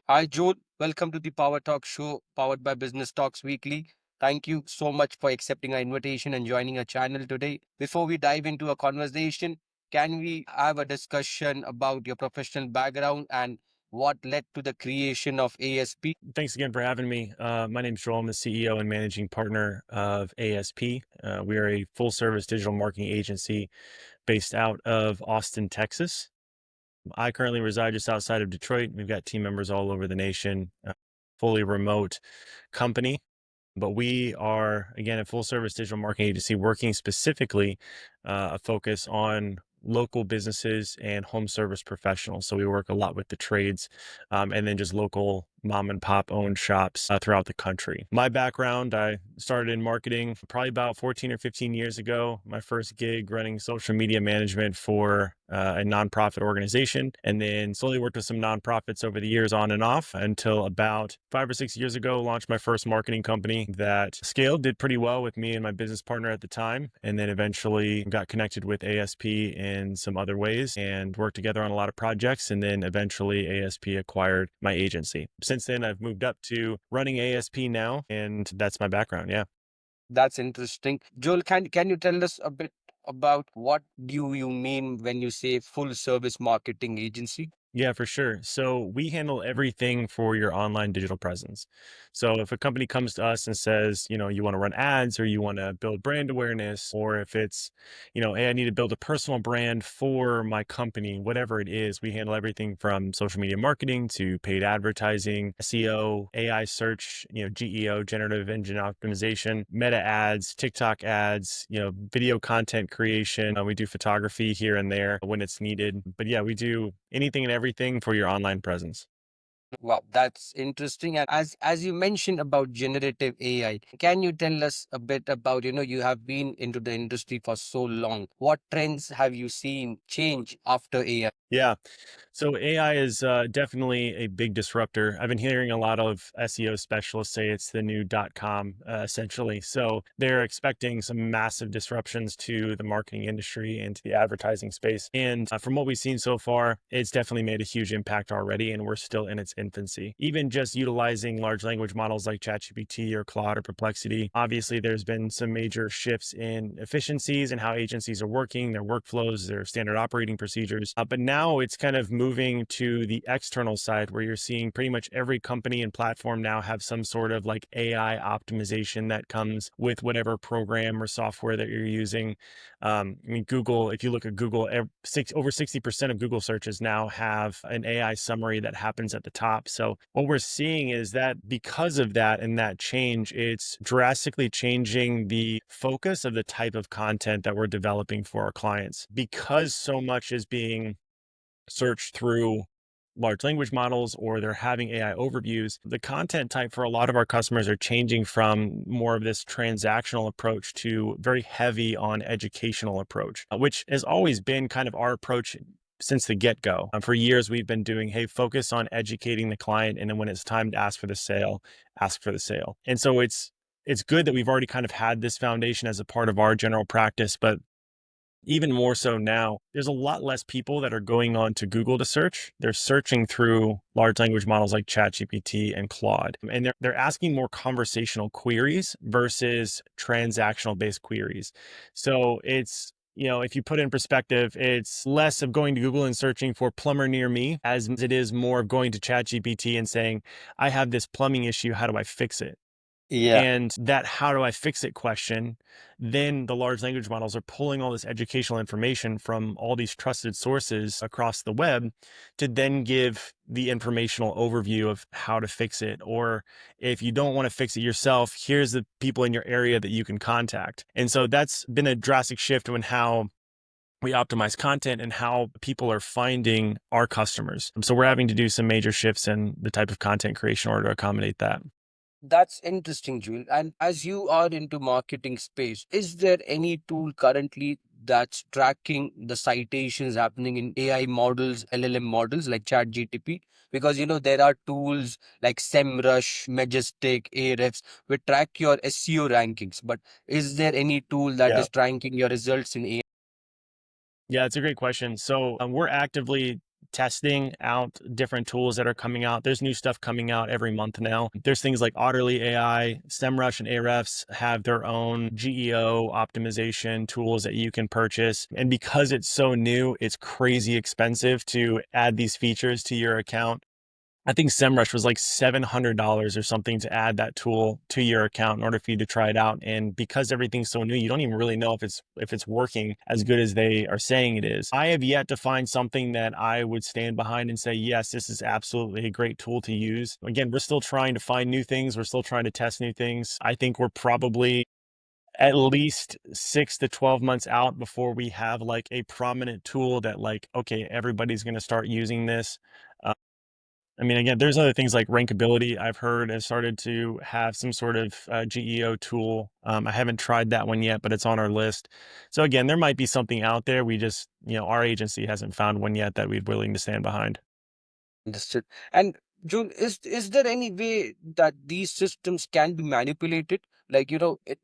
Hi, Joel. Welcome to the PowerTalk Show powered by Business Talks Weekly. Thank you so much for accepting our invitation and joining our channel today. Before we dive into a conversation, can we have a discussion about your professional background and what led to the creation of ASP? Thanks again for having me. My name is Joel. I'm the CEO and managing partner of ASP. We are a full service digital marketing agency based out of Austin, Texas. I currently reside just outside of Detroit. We've got team members all over the nation, fully remote company. But we are, again, a full service digital marketing agency working specifically a focus on local businesses and home service professionals. So we work a lot with the trades and then just local mom and pop owned shops throughout the country. My background, I started in marketing probably about 14 or 15 years ago. My first gig running social media management for a nonprofit organization, and then slowly worked with some nonprofits over the years on and off until about 5 or 6 years ago, launched my first marketing company that scaled, did pretty well with me and my business partner at the time. And then eventually got connected with ASP in some other ways and worked together on a lot of projects. And then eventually ASP acquired my agency. Since then, I've moved up to running ASP now, and that's my background. Yeah. That's interesting. Joel, can you tell us a bit about what do you mean when you say full service marketing agency? Yeah, for sure. So we handle everything for your online digital presence. So if a company comes to us and says, you want to run ads or you want to build brand awareness, or if it's, hey, I need to build a personal brand for my company, whatever it is, we handle everything from social media marketing to paid advertising, SEO, AI search, GEO, generative engine optimization, meta ads, TikTok ads, video content creation. We do photography here and there when it's needed. But yeah, we do anything and everything for your online presence. Wow, that's interesting. And as you mentioned about generative AI, can you tell us a bit about, you have been into the industry for so long. What trends have you seen change after AI? Yeah. So AI is definitely a big disruptor. I've been hearing a lot of SEO specialists say it's the new .com, essentially. So they're expecting some massive disruptions to the marketing industry and to the advertising space. And from what we've seen so far, it's definitely made a huge impact already, and we're still in its infancy. Even just utilizing large language models like ChatGPT or Claude or Perplexity, obviously there's been some major shifts in efficiencies and how agencies are working, their workflows, their standard operating procedures. But now it's kind of moving to the external side where you're seeing pretty much every company and platform now have some sort of like AI optimization that comes with whatever program or software that you're using. I mean, Google, if you look at Google, over 60% of Google searches now have an AI summary that happens at the top. So what we're seeing is that because of that and that change, it's drastically changing the focus of the type of content that we're developing for our clients because so much is being search through large language models or they're having AI overviews. The content type for a lot of our customers are changing from more of this transactional approach to very heavy on educational approach, which has always been kind of our approach since the get-go. For years, we've been doing, hey, focus on educating the client. And then when it's time to ask for the sale, ask for the sale. And so it's good that we've already kind of had this foundation as a part of our general practice, but even more so now, there's a lot less people that are going on to Google to search. They're searching through large language models like ChatGPT and Claude, and they're asking more conversational queries versus transactional based queries. So it's if you put it in perspective, it's less of going to Google and searching for plumber near me as it is more of going to ChatGPT and saying, I have this plumbing issue. How do I fix it? Yeah. And that how do I fix it question, then the large language models are pulling all this educational information from all these trusted sources across the web to then give the informational overview of how to fix it. Or if you don't want to fix it yourself, here's the people in your area that you can contact. And so that's been a drastic shift in how we optimize content and how people are finding our customers. So we're having to do some major shifts in the type of content creation in order to accommodate that. That's interesting, Jewel. And as you are into marketing space, is there any tool currently that's tracking the citations happening in AI models, LLM models like ChatGPT? Because there are tools like SEMrush, Majestic, Ahrefs, which track your SEO rankings. But is there any tool that Yeah. is tracking your results in AI? Yeah, it's a great question. So we're actively testing out different tools that are coming out. There's new stuff coming out every month now. There's things like Otterly AI, SEMrush and Ahrefs have their own GEO optimization tools that you can purchase. And because it's so new, it's crazy expensive to add these features to your account. I think SEMrush was like $700 or something to add that tool to your account in order for you to try it out. And because everything's so new, you don't even really know if it's working as good as they are saying it is. I have yet to find something that I would stand behind and say, yes, this is absolutely a great tool to use. Again, we're still trying to find new things. We're still trying to test new things. I think we're probably at least 6 to 12 months out before we have like a prominent tool that like, okay, everybody's going to start using this. I mean, again, there's other things like rankability I've heard has started to have some sort of GEO tool. I haven't tried that one yet, but it's on our list. So again, there might be something out there. We just, our agency hasn't found one yet that we're willing to stand behind. Understood. And June, is there any way that these systems can be manipulated? Like,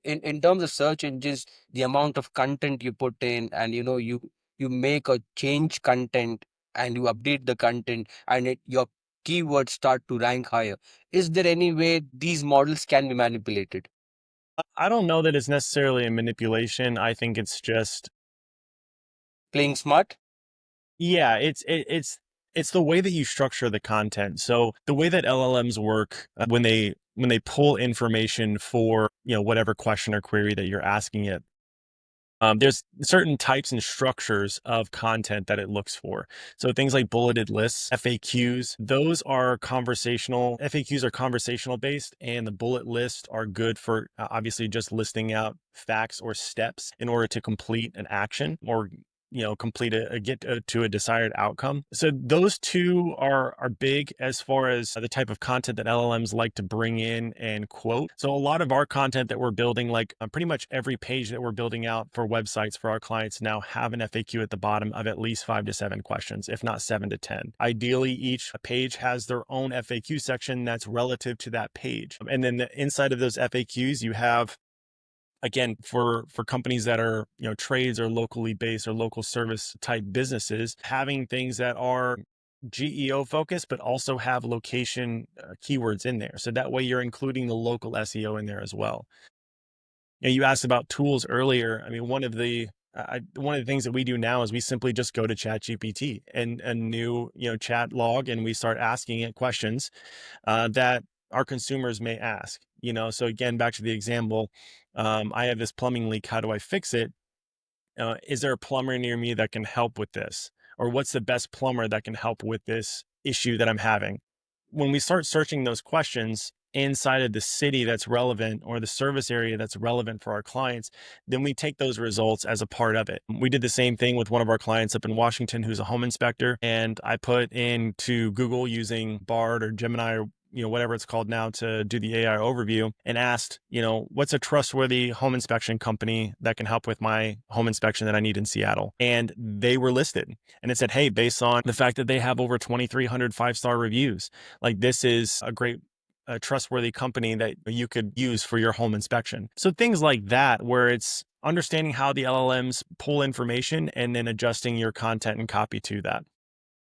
in terms of search engines, the amount of content you put in, and you make a change content and you update the content, and your keywords start to rank higher. Is there any way these models can be manipulated? I don't know that it's necessarily a manipulation. I think it's just, Playing smart? yeah, it's the way that you structure the content. So the way that LLMs work when they pull information for whatever question or query that you're asking it, there's certain types and structures of content that it looks for. So things like bulleted lists, FAQs, those are conversational. FAQs are conversational based, and the bullet lists are good for obviously just listing out facts or steps in order to complete an action or complete to a desired outcome. So those two are big as far as the type of content that LLMs like to bring in and quote. So a lot of our content that we're building, like pretty much every page that we're building out for websites for our clients now have an FAQ at the bottom of at least 5 to 7 questions, if not 7 to 10. Ideally, each page has their own FAQ section that's relative to that page. And then inside of those FAQs, you have, again, for companies that are trades or locally based or local service type businesses, having things that are GEO focused but also have location keywords in there, so that way you're including the local SEO in there as well. You asked about tools earlier. I mean, one of the things that we do now is we simply just go to ChatGPT and a new chat log, and we start asking it questions that our consumers may ask. So again, back to the example, I have this plumbing leak. How do I fix it? Is there a plumber near me that can help with this? Or what's the best plumber that can help with this issue that I'm having? When we start searching those questions inside of the city that's relevant or the service area that's relevant for our clients, then we take those results as a part of it. We did the same thing with one of our clients up in Washington who's a home inspector. And I put into Google using Bard or Gemini or whatever it's called now to do the AI overview, and asked, what's a trustworthy home inspection company that can help with my home inspection that I need in Seattle? And they were listed. And it said, hey, based on the fact that they have over 2,300 5-star reviews, like this is a trustworthy company that you could use for your home inspection. So things like that, where it's understanding how the LLMs pull information and then adjusting your content and copy to that.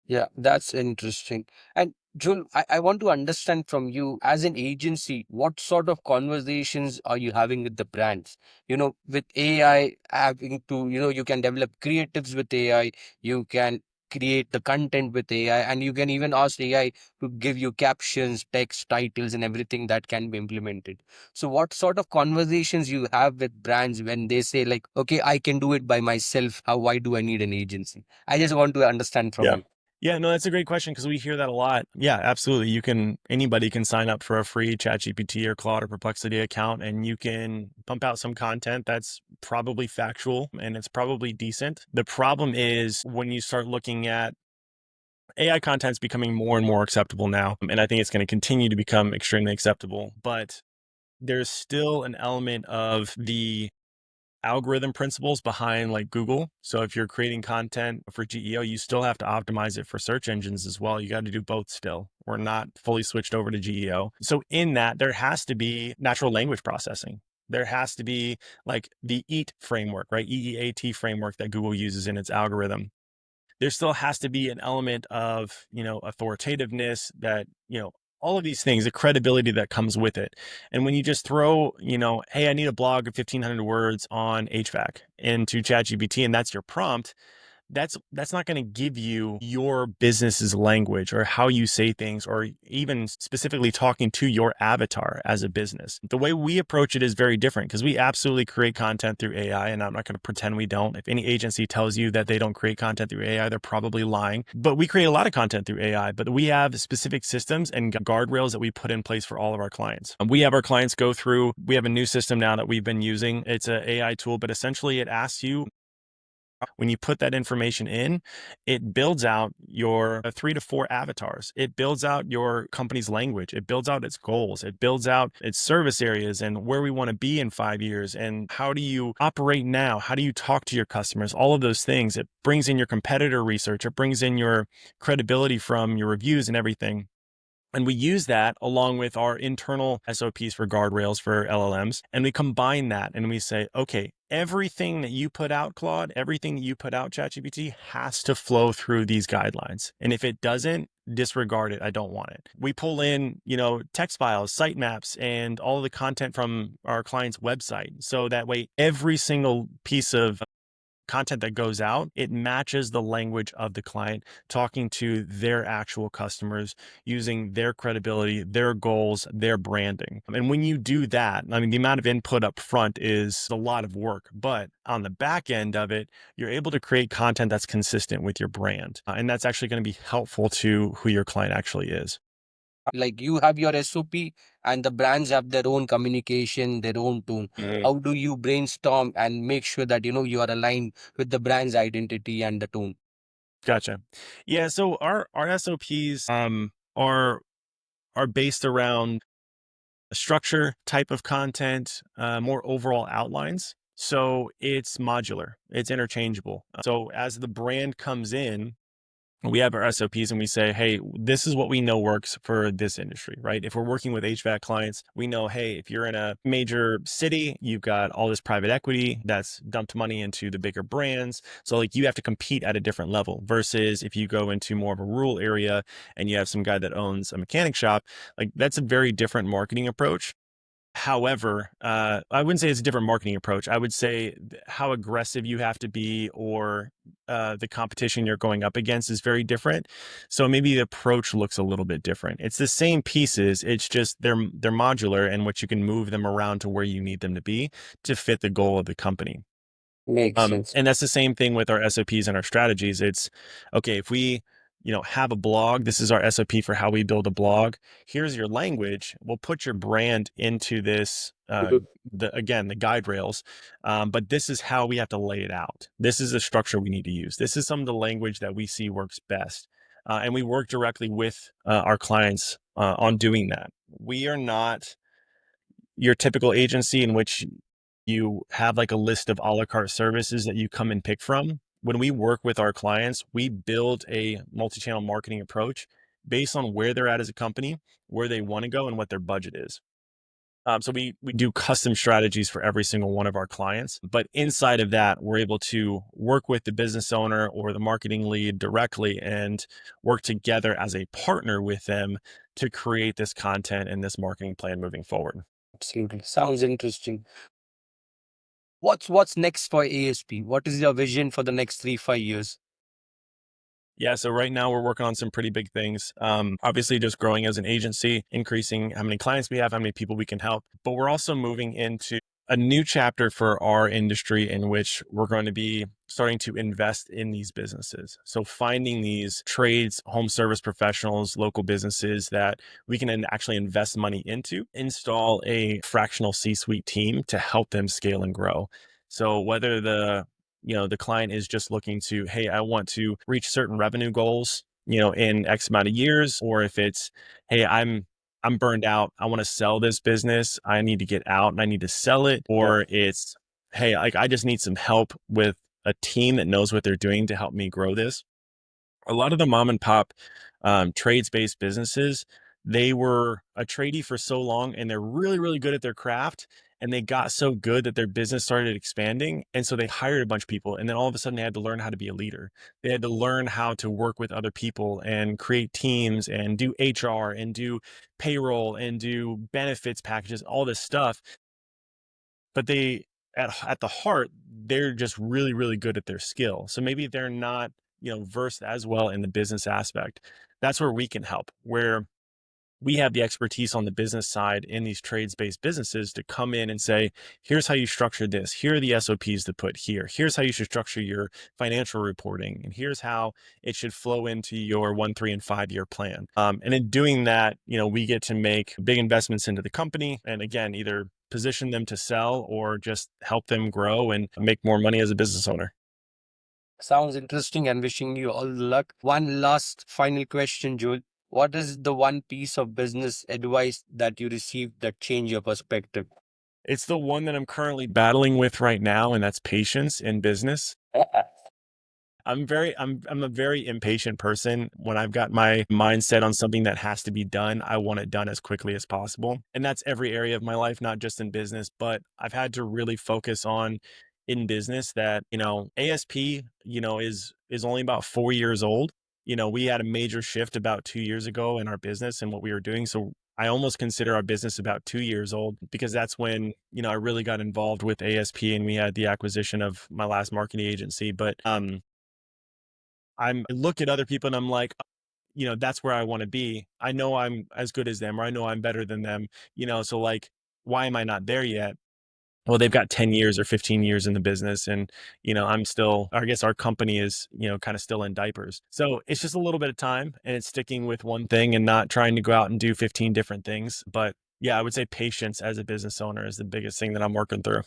Yeah, that's interesting. And Jul, I want to understand from you as an agency, what sort of conversations are you having with the brands? With AI having to, you can develop creatives with AI, you can create the content with AI, and you can even ask AI to give you captions, text, titles, and everything that can be implemented. So what sort of conversations you have with brands when they say like, okay, I can do it by myself. Why do I need an agency? I just want to understand from Yeah. you. Yeah, no, that's a great question because we hear that a lot. Yeah, absolutely. Anybody can sign up for a free ChatGPT or Claude or Perplexity account, and you can pump out some content that's probably factual and it's probably decent. The problem is when you start looking at AI content's becoming more and more acceptable now, and I think it's going to continue to become extremely acceptable, but there's still an element of the algorithm principles behind like Google. So if you're creating content for GEO, you still have to optimize it for search engines as well. You got to do both still. We're not fully switched over to GEO. So in that, there has to be natural language processing. There has to be like the EAT framework, right? EEAT framework that Google uses in its algorithm. there still has to be an element of, authoritativeness that, all of these things, the credibility that comes with it. And when you just throw, hey, I need a blog of 1,500 words on HVAC into ChatGPT, and that's your prompt, that's not going to give you your business's language or how you say things, or even specifically talking to your avatar as a business. The way we approach it is very different because we absolutely create content through AI, and I'm not going to pretend we don't. If any agency tells you that they don't create content through AI, they're probably lying. But we create a lot of content through AI, but we have specific systems and guardrails that we put in place for all of our clients. We have our clients go through, we have a new system now that we've been using. It's an AI tool, but essentially it asks you, when you put that information in, it builds out your 3 to 4 avatars. It builds out your company's language. It builds out its goals. It builds out its service areas and where we want to be in 5 years. And how do you operate now? How do you talk to your customers? All of those things. It brings in your competitor research. It brings in your credibility from your reviews and everything. And we use that along with our internal SOPs for guardrails for LLMs. And we combine that and we say, okay, everything that you put out, Claude, everything that you put out, ChatGPT, has to flow through these guidelines. And if it doesn't, disregard it. I don't want it. We pull in, text files, sitemaps, and all of the content from our client's website. So that way, every single piece of content that goes out, it matches the language of the client, talking to their actual customers, using their credibility, their goals, their branding. And when you do that, I mean, the amount of input up front is a lot of work, but on the back end of it, you're able to create content that's consistent with your brand. And that's actually going to be helpful to who your client actually is. Like you have your SOP and the brands have their own communication, their own tone. How do you brainstorm and make sure that you are aligned with the brand's identity and the tone? Gotcha. Yeah, so our SOPs are based around a structure, type of content, more overall outlines. So it's modular, it's interchangeable. So as the brand comes in, we have our SOPs and we say, hey, this is what we know works for this industry, right? If we're working with HVAC clients, we know, hey, if you're in a major city, you've got all this private equity that's dumped money into the bigger brands. So like you have to compete at a different level versus if you go into more of a rural area and you have some guy that owns a mechanic shop, like that's a very different marketing approach. However, I wouldn't say it's a different marketing approach. I would say how aggressive you have to be, or the competition you're going up against is very different. So maybe the approach looks a little bit different. It's the same pieces. It's just they're modular, and what you can move them around to where you need them to be to fit the goal of the company. Makes sense. And that's the same thing with our SOPs and our strategies. It's okay if we, have a blog. This is our SOP for how we build a blog. Here's your language. We'll put your brand into this. The guide rails, but this is how we have to lay it out. This is the structure we need to use. This is some of the language that we see works best, and we work directly with our clients on doing that. We are not your typical agency in which you have like a list of a la carte services that you come and pick from. When we work with our clients, we build a multi-channel marketing approach based on where they're at as a company, where they want to go, and what their budget is. So we do custom strategies for every single one of our clients. But inside of that, we're able to work with the business owner or the marketing lead directly and work together as a partner with them to create this content and this marketing plan moving forward. Absolutely. Sounds interesting. What's next for ASP? What is your vision for the next 3, 5 years? Yeah, so right now we're working on some pretty big things. Obviously, just growing as an agency, increasing how many clients we have, how many people we can help. But we're also moving into a new chapter for our industry in which we're going to be starting to invest in these businesses. So finding these trades, home service professionals, local businesses that we can actually invest money into, install a fractional C-suite team to help them scale and grow. So whether the client is just looking to, hey, I want to reach certain revenue goals, in X amount of years, or if it's, hey, I'm burned out, I want to sell this business, I need to get out and I need to sell it, or it's, hey, like I just need some help with a team that knows what they're doing to help me grow this. A lot of the mom and pop trades based businesses, they were a tradie for so long and they're really, really good at their craft. and they got so good that their business started expanding. And so they hired a bunch of people. And then all of a sudden they had to learn how to be a leader. They had to learn how to work with other people and create teams and do HR and do payroll and do benefits packages, all this stuff. But they, at the heart, they're just really, really good at their skill. So maybe they're not, versed as well in the business aspect. That's where we can help, where we have the expertise on the business side in these trades-based businesses to come in and say, here's how you structure this. Here are the SOPs to put here. Here's how you should structure your financial reporting. And here's how it should flow into your 1, 3, and 5 year plan. And in doing that, we get to make big investments into the company. And again, either position them to sell or just help them grow and make more money as a business owner. Sounds interesting and wishing you all the luck. One last final question, Joel. What is the one piece of business advice that you received that changed your perspective? It's the one that I'm currently battling with right now, and that's patience in business. I'm a very impatient person. When I've got my mindset on something that has to be done, I want it done as quickly as possible. And that's every area of my life, not just in business, but I've had to really focus on in business that, ASP, is only about 4 years old. We had a major shift about 2 years ago in our business and what we were doing. So I almost consider our business about 2 years old because that's when, I really got involved with ASP and we had the acquisition of my last marketing agency. But I look at other people and I'm like, that's where I want to be. I know I'm as good as them, or I know I'm better than them, so like, why am I not there yet? Well, they've got 10 years or 15 years in the business. And, I'm still, I guess our company is, kind of still in diapers. So it's just a little bit of time and it's sticking with one thing and not trying to go out and do 15 different things. But yeah, I would say patience as a business owner is the biggest thing that I'm working through.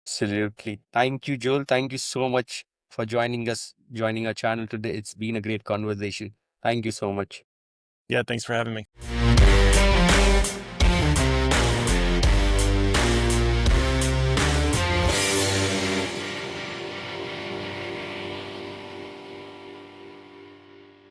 Absolutely. Thank you, Joel. Thank you so much for joining us, joining our channel today. It's been a great conversation. Thank you so much. Yeah. Thanks for having me.